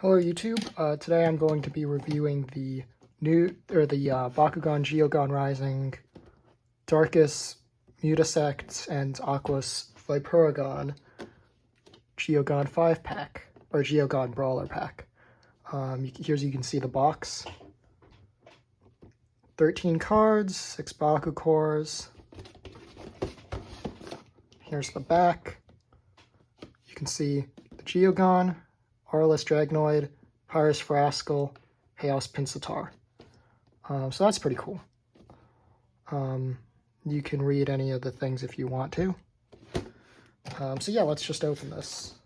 Hello YouTube, today I'm going to be reviewing the Bakugan Geogan Rising Darkus Mutasect and Aquos Viperagon Geogan 5-pack, or Geogan Brawler pack. Here you can see the box. 13 cards, 6 Baku cores. Here's the back. You can see the Geogan, Aurelus Dragonoid, Pyrus Ferascal, Haos Pincitaur. So that's pretty cool. You can read any of the things if you want to. So yeah, let's just open this.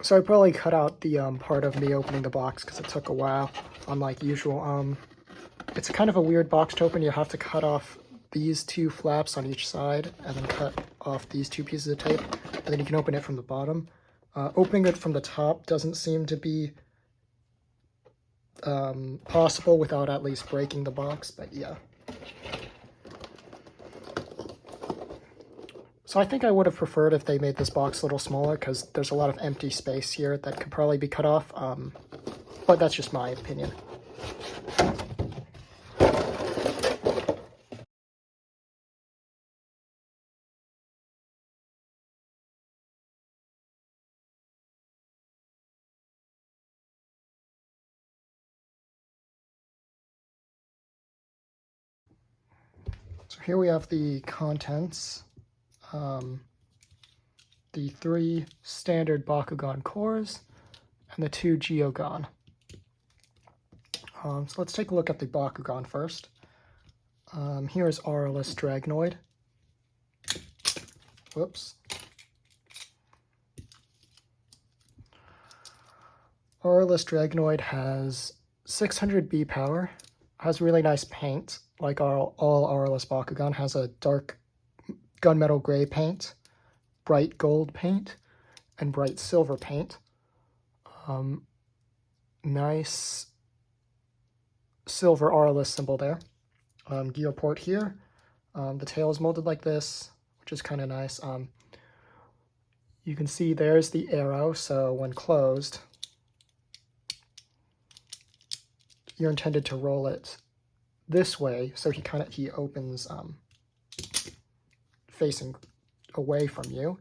So I probably cut out the part of me opening the box because it took a while, unlike usual. It's kind of a weird box to open. You have to cut off these two flaps on each side and then cut off these two pieces of tape, and then you can open it from the bottom. Opening it from the top doesn't seem to be possible without at least breaking the box, but yeah. So I think I would have preferred if they made this box a little smaller, because there's a lot of empty space here that could probably be cut off, but that's just my opinion. So here we have the contents. The 3 standard Bakugan cores and the 2 Geogan. So let's take a look at the Bakugan first. Here's Aurelus Dragonoid. Whoops. Aurelus Dragonoid has 600 B power, has really nice paint, like all Aurelus Bakugan, has a dark gunmetal gray paint, bright gold paint, and bright silver paint. Nice silver Aurelus symbol there. Geoport here. The tail is molded like this, which is kind of nice. You can see there's the arrow, so when closed, you're intended to roll it this way, so he opens facing away from you.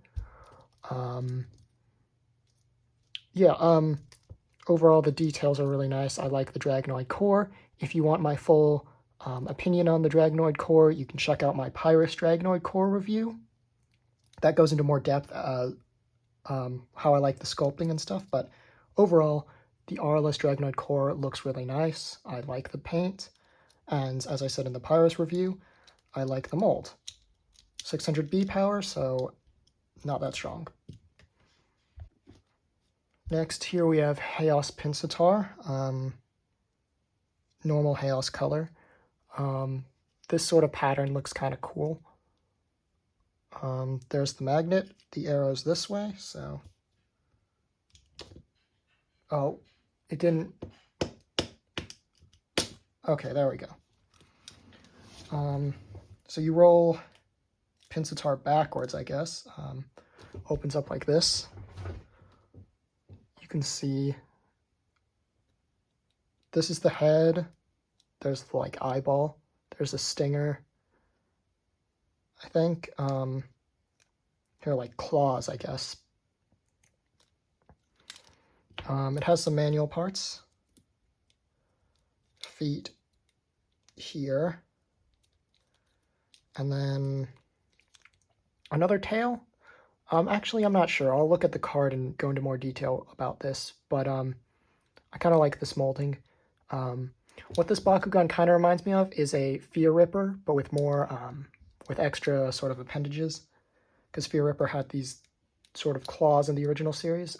Overall the details are really nice. I like the Dragonoid core. If you want my full opinion on the Dragonoid core, you can check out my Pyrus Dragonoid core review. That goes into more depth, how I like the sculpting and stuff, but overall, the Aurelus Dragonoid core looks really nice. I like the paint, and as I said in the Pyrus review, I like the mold. 600 B power, so not that strong. Next, here we have Haos Pincitaur, normal Haos color. This sort of pattern looks kind of cool. There's the magnet, the arrow's this way, so... Oh, it didn't... Okay, there we go. So you roll Pincitaur backwards, I guess. Opens up like this. You can see this is the head. There's the, like, eyeball. There's a stinger. I think, here are like claws, I guess. It has some manual parts. Feet here. And then another tail. Actually, I'm not sure. I'll look at the card and go into more detail about this, but I kind of like this molding. What this Bakugan kind of reminds me of is a Fear Ripper, but with more, with extra sort of appendages, because Fear Ripper had these sort of claws in the original series.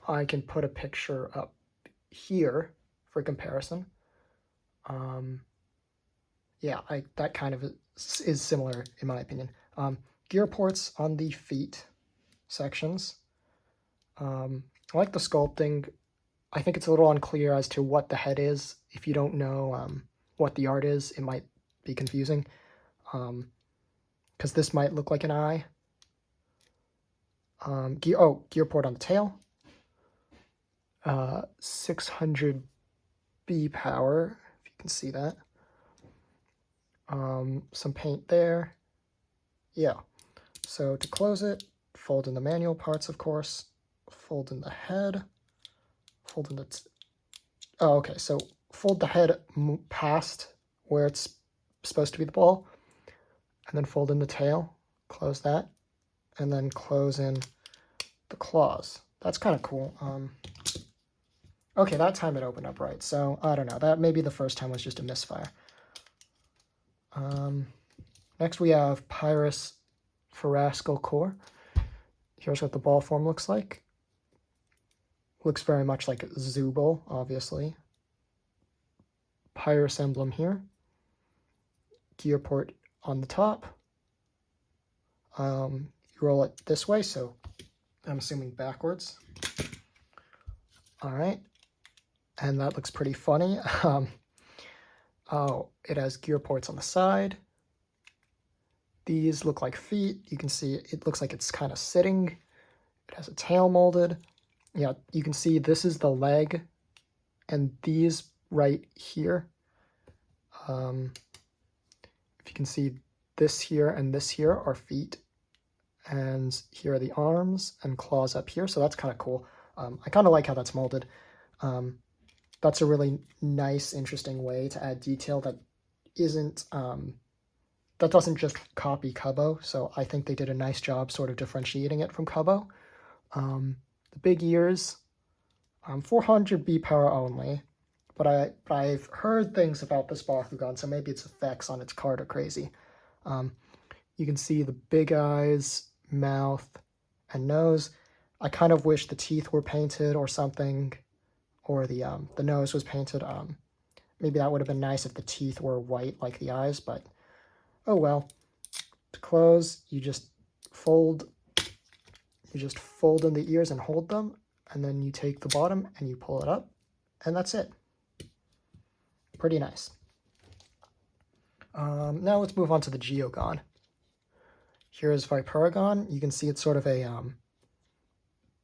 I can put a picture up here for comparison. Yeah, that kind of is similar in my opinion. Gear ports on the feet sections. I like the sculpting. I think it's a little unclear as to what the head is. If you don't know what the art is, it might be confusing. because this might look like an eye. Gear port on the tail. 600 B power, if you can see that. Some paint there. Yeah. So to close it, fold in the manual parts, of course. Fold in the head. Fold in the... oh, okay. So fold the head past where it's supposed to be the ball. And then fold in the tail. Close that. And then close in the claws. That's kind of cool. Okay, that time it opened up right. So, I don't know. That maybe the first time was just a misfire. Next we have Pyrus Ferascal core. Here's what the ball form looks like. Looks very much like a Zooble, obviously. Pyrus emblem here. Gear port on the top. You roll it this way, so I'm assuming backwards. All right. And that looks pretty funny. Oh, it has gear ports on the side. These look like feet. You can see it looks like it's kind of sitting. It has a tail molded. Yeah, you can see this is the leg, and these right here. If you can see this here and this here are feet, and here are the arms and claws up here. So that's kind of cool. I kind of like how that's molded. That's a really nice, interesting way to add detail that isn't, that doesn't just copy Cubbo. So I think they did a nice job sort of differentiating it from Cubbo. The big ears, 400 B power only, but I've heard things about this Bakugan, so maybe its effects on its card are crazy. You can see the big eyes, mouth, and nose. I kind of wish the teeth were painted or something, or the nose was painted. Maybe that would have been nice if the teeth were white like the eyes, but oh well. To close, you just fold in the ears and hold them, and then you take the bottom and you pull it up, and that's it. Pretty nice. Now let's move on to the Geogan. Here's Viperagon. You can see it's sort of a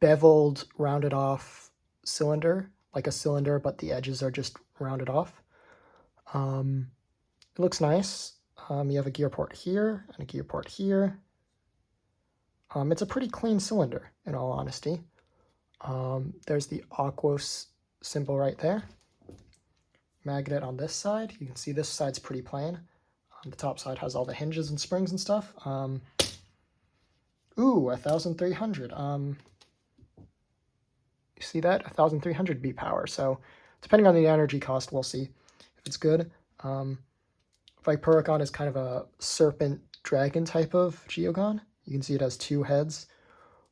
beveled, rounded off cylinder, like a cylinder, but the edges are just rounded off. It looks nice. You have a gear port here and a gear port here. It's a pretty clean cylinder, in all honesty. There's the Aquos symbol right there. Magnet on this side. You can see this side's pretty plain. The top side has all the hinges and springs and stuff. Ooh, 1,300. You see that? 1,300 B power. So depending on the energy cost, we'll see if it's good. Viperagon is kind of a serpent dragon type of Geogan. You can see it has two heads,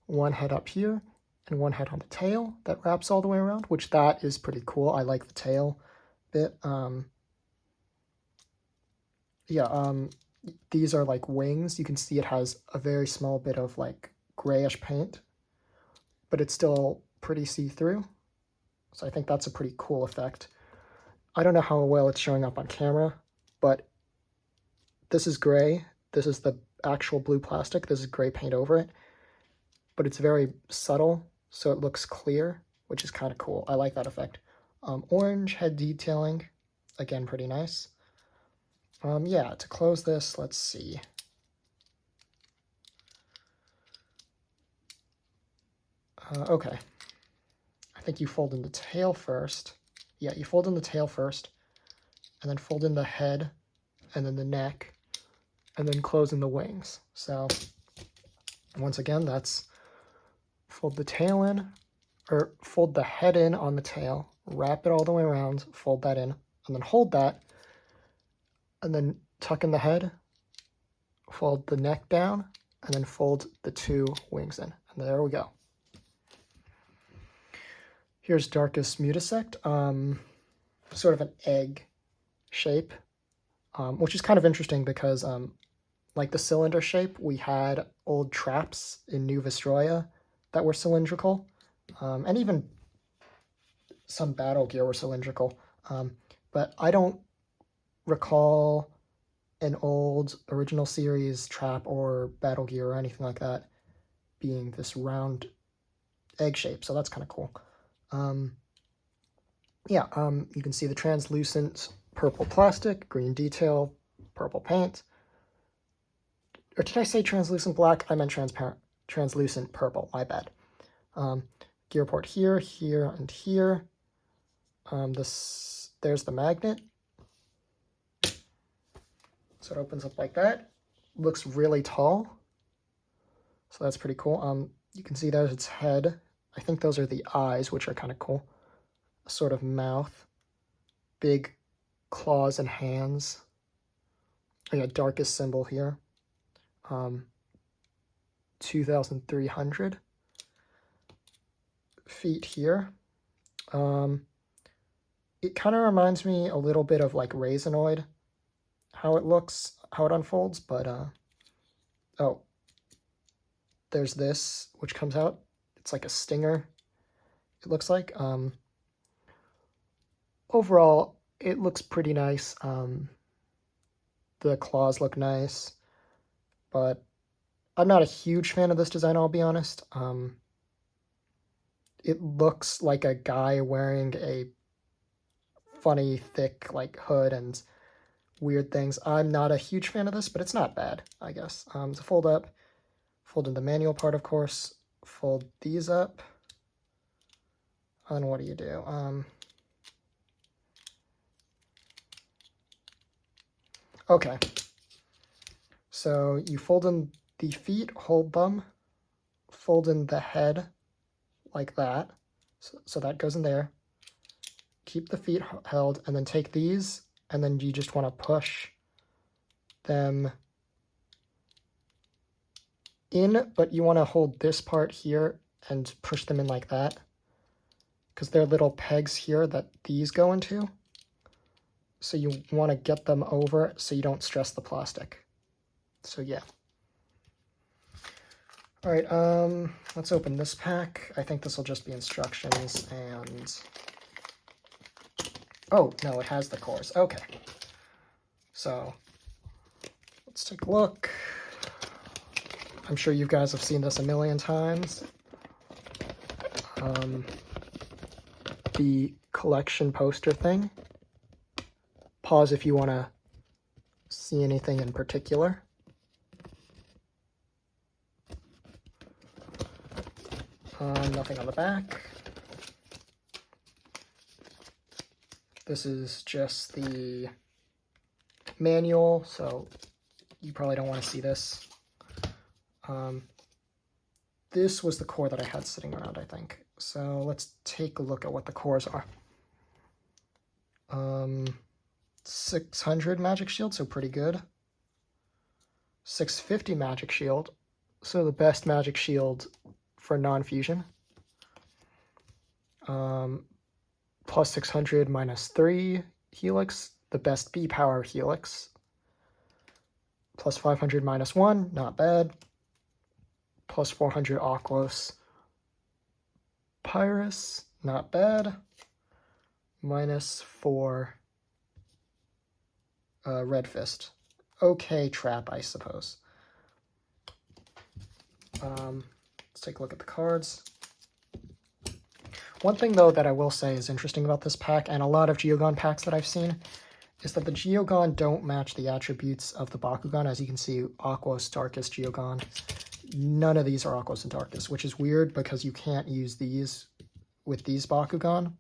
one head up here and one head on the tail that wraps all the way around, which that is pretty cool. I like the tail bit. These are like wings. You can see it has a very small bit of like grayish paint, but it's still pretty see-through. So I think that's a pretty cool effect. I don't know how well it's showing up on camera, but this is gray. This is the actual blue plastic. This is gray paint over it, but it's very subtle, so it looks clear, which is kind of cool. I like that effect. Orange head detailing, again, pretty nice. Yeah, to close this, let's see. Okay. I think you fold in the tail first. Yeah, you fold in the tail first, and then fold in the head, and then the neck, and then close in the wings. So, once again, that's fold the tail in, or fold the head in on the tail, wrap it all the way around, fold that in, and then hold that, and then tuck in the head, fold the neck down, and then fold the two wings in. And there we go. Here's Darkus Mutasect, sort of an egg shape, which is kind of interesting because like the cylinder shape, we had old traps in New Vestroia that were cylindrical, and even some battle gear were cylindrical, but I don't recall an old original series trap or battle gear or anything like that being this round egg shape, so that's kind of cool. You can see the translucent purple plastic, green detail, purple paint. Or did I say translucent black? I meant translucent purple, my bad. Gear port here, here, and here. There's the magnet. So it opens up like that. Looks really tall. So that's pretty cool. You can see there's its head. I think those are the eyes, which are kind of cool. A sort of mouth. Big claws and hands. Oh yeah, darkest symbol here. 2,300 feet here. It kind of reminds me a little bit of like Raisinoid, how it looks, how it unfolds, but oh, there's this, which comes out. It's like a stinger, it looks like. Overall, it looks pretty nice. The claws look nice, but I'm not a huge fan of this design, I'll be honest. It looks like a guy wearing a funny, thick, like, hood and weird things. I'm not a huge fan of this, but it's not bad, I guess. To fold up, fold in the manual part, of course, fold these up, and what do you do? Okay, so you fold in the feet, hold them, fold in the head like that, so that goes in there. Keep the feet held, and then take these, and then you just want to push them in, but you want to hold this part here and push them in like that, because there are little pegs here that these go into. So you want to get them over so you don't stress the plastic. So yeah. All right, let's open this pack. I think this will just be instructions and... Oh, no, it has the cores. Okay. So, let's take a look. I'm sure you guys have seen this a million times. The collection poster thing. Pause if you want to see anything in particular. Nothing on the back. This is just the manual, so you probably don't want to see this. This was the core that I had sitting around, I think. So let's take a look at what the cores are. 600 magic shield, so pretty good. 650 magic shield, so the best magic shield for non-fusion. Plus 600 minus 3 helix, the best B power helix. Plus 500 minus 1, not bad. Plus 400 Aquos Pyrus, not bad. Minus 4 Red Fist. Okay trap, I suppose. Let's take a look at the cards. One thing, though, that I will say is interesting about this pack, and a lot of Geogan packs that I've seen, is that the Geogan don't match the attributes of the Bakugan. As you can see, Aquos, Darkus, Geogan. None of these are Aquos and Darkus, which is weird because you can't use these with these Bakugan.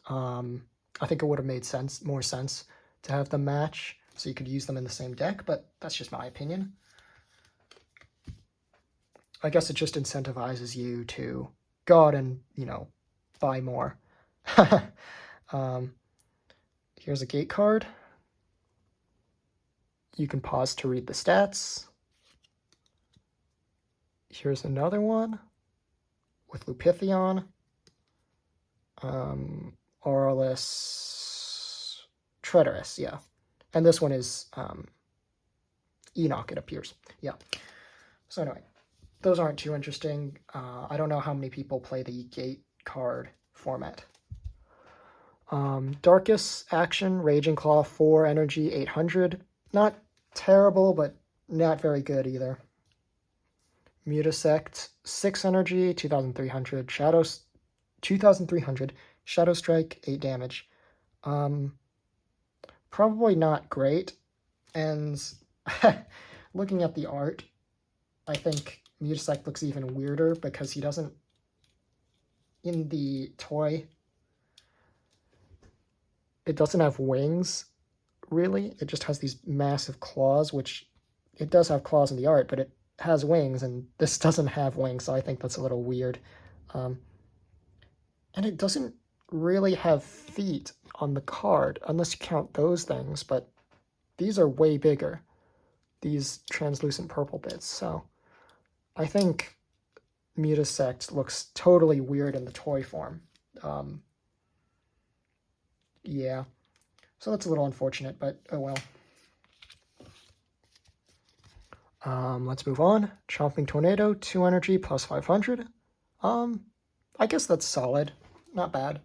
I think it would have made more sense to have them match, so you could use them in the same deck, but that's just my opinion. I guess it just incentivizes you to go out and, buy more. Here's a gate card. You can pause to read the stats. Here's another one with Lupithion. Aurelus Dragonoid, yeah. And this one is Enoch, it appears. Yeah. So anyway, those aren't too interesting. I don't know how many people play the gate card format. Darkus action, Raging Claw, 4 energy, 800. Not terrible, but not very good either. Mutasect, 6 energy, 2300, Shadows, 2300, Shadow Strike, 8 damage. Probably not great, and looking at the art, I think Mutasect looks even weirder because he doesn't, in the toy, it doesn't have wings, really. It just has these massive claws, which it does have claws in the art, but it has wings, and this doesn't have wings, so I think that's a little weird. And it doesn't really have feet on the card, unless you count those things, but these are way bigger, these translucent purple bits, so I think Mutasect looks totally weird in the toy form. Yeah, so that's a little unfortunate, but oh well. Let's move on. Chomping Tornado, 2 energy, plus 500. I guess that's solid. Not bad.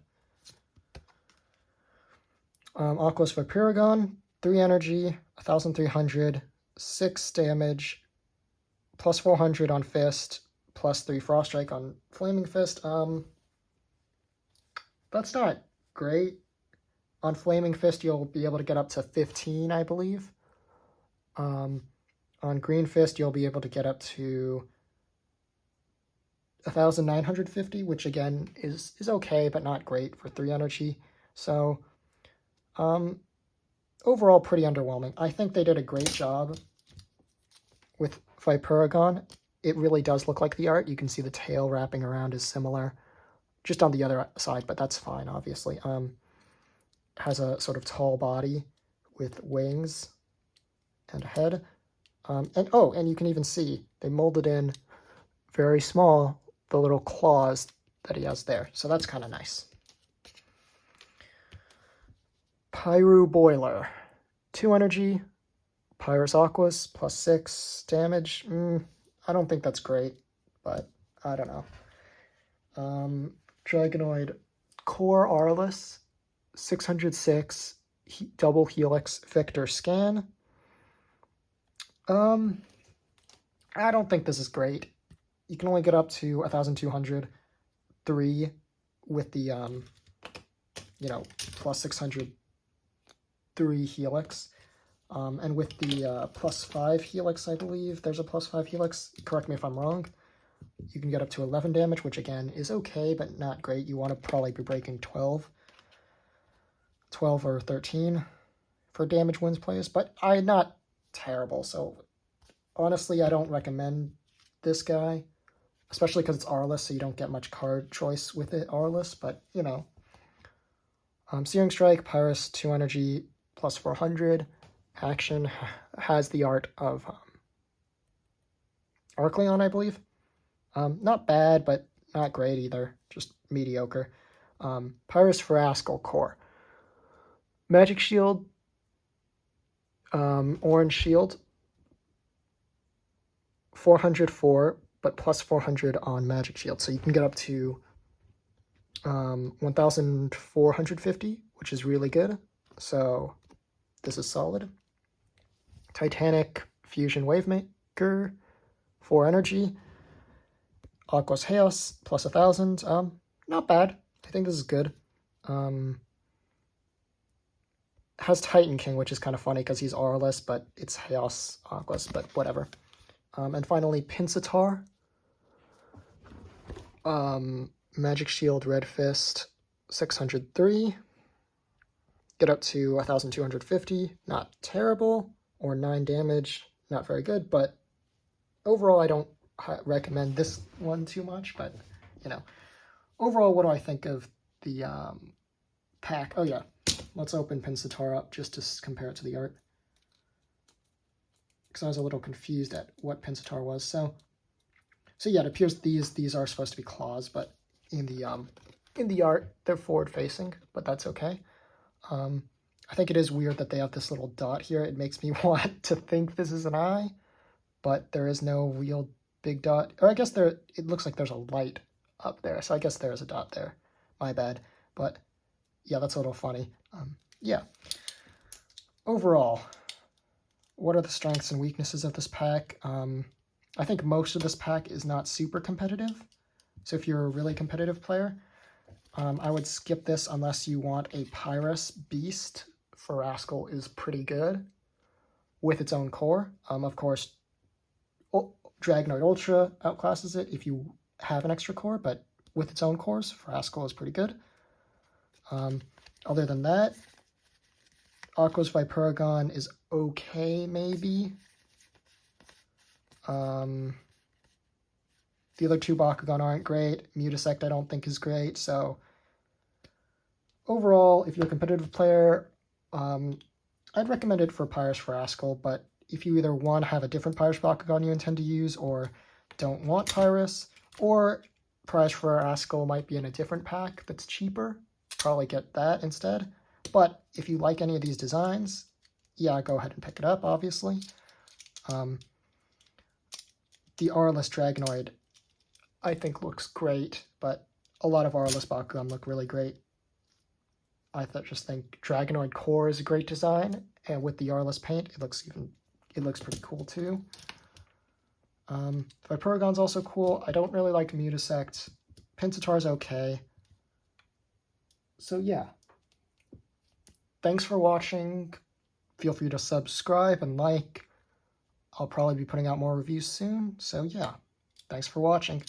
Aquos Viperagon, 3 energy, 1300, 6 damage, plus 400 on Fist, plus 3 Frost Strike on Flaming Fist. That's not great. On Flaming Fist, you'll be able to get up to 15, I believe. On Green Fist, you'll be able to get up to 1950, which again is okay, but not great for 3 energy. So, overall, pretty underwhelming. I think they did a great job with Viperagon. It really does look like the art. You can see the tail wrapping around is similar, just on the other side, but that's fine, obviously. Has a sort of tall body with wings and a head. And you can even see they molded in very small the little claws that he has there. So that's kind of nice. Pyru Boiler, 2 energy, Pyrus Aquos, plus 6 damage. I don't think that's great, but I don't know. Dragonoid Core Aurelus, 606, double Helix Victor Scan. I don't think this is great. You can only get up to 1203 with the, plus 603 Helix. And with the plus 5 Helix, I believe, there's a plus 5 Helix, correct me if I'm wrong, you can get up to 11 damage, which again is okay, but not great. You want to probably be breaking 12 or 13 for damage wins plays, but not terrible, so honestly, I don't recommend this guy, especially because it's Aurelus, so you don't get much card choice with it, Aurelus, but, Searing Strike, Pyrus, 2 energy, plus 400, action, has the art of Arcleon, I believe. Not bad, but not great either, just mediocre. Pyrus Ferascal Core. Magic Shield, Orange Shield, 404, but plus 400 on Magic Shield. So you can get up to 1450, which is really good. So this is solid. Titanic Fusion Wavemaker, 4 energy. Aquos Haos, plus 1000. Not bad. I think this is good. Has Titan King, which is kind of funny because he's Aurelus, but it's Haos Aquos, but whatever. And finally, Pincitaur. Magic Shield, Red Fist, 603. Get up to 1250. Not terrible. Or 9 damage. Not very good, but overall, I don't recommend this one too much, but, Overall, what do I think of the pack? Oh, yeah. Let's open Pincitaur up just to compare it to the art, because I was a little confused at what Pincitaur was. So yeah, it appears these are supposed to be claws, but in the art they're forward facing, but that's okay. I think it is weird that they have this little dot here. It makes me want to think this is an eye, but there is no real big dot. Or I guess it looks like there's a light up there, so I guess there is a dot there. My bad, but yeah, that's a little funny. Yeah. Overall, what are the strengths and weaknesses of this pack? I think most of this pack is not super competitive. So if you're a really competitive player, I would skip this unless you want a Pyrus Beast. Ferascal is pretty good with its own core. Of course, Dragonoid Ultra outclasses it if you have an extra core, but with its own cores, Ferascal is pretty good. Other than that, Aquos Viperagon is okay, maybe. The other two Bakugan aren't great. Mutasect I don't think is great, so overall, if you're a competitive player, I'd recommend it for Pyrus Ferascal, but if you either want to have a different Pyrus Bakugan you intend to use, or don't want Pyrus, or Pyrus Ferascal might be in a different pack that's cheaper, probably get that instead. But if you like any of these designs, yeah, go ahead and pick it up, obviously. The Aurelus Dragonoid, I think, looks great, but a lot of Aurelus Bakugan look really great. I just think Dragonoid core is a great design, and with the Aurelus paint, it looks pretty cool too. Viperagon's also cool. I don't really like Mutasect. Pincitaur's okay. So yeah. Thanks for watching. Feel free to subscribe and like. I'll probably be putting out more reviews soon. So yeah, thanks for watching.